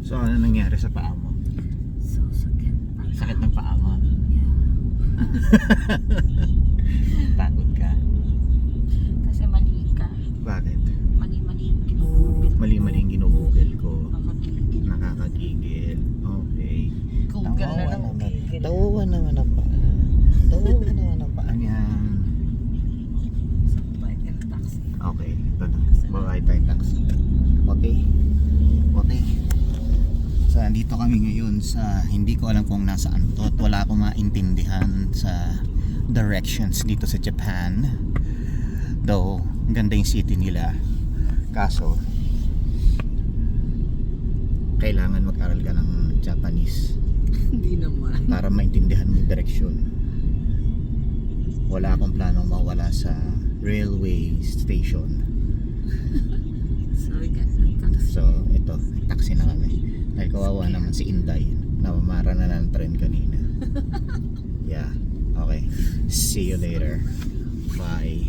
So ano nangyari sa paa mo? So sakit. Sakit ng paa mo? Yeah. Pagod ka? Kasi mali ka. Bakit? Mali-mali yung ginugupit. Mali-mali yung ginugugol ko. Nakakagigil. Nakakagigil. Okay. Google na lang gigil. Tawawan naman ang paa. Tawawan naman ang paa niya. Sabay ng taxi. Okay, ito na. Bye tayo taxi. Okay. Okay. So, andito kami ngayon sa, hindi ko alam kung nasaan to at wala akong maintindihan sa directions dito sa Japan. Though, ganda yung city nila. Kaso, kailangan mag-aral ka ng Japanese Hindi naman. para maintindihan mo yung direksyon. Wala akong planong mawala sa railway station. Sorry guys, ng taxi. So, ito, taxi na kami. Dahil kawawa naman si Inday. Namamara na ng tren kanina. Yeah, okay. See you later. Bye.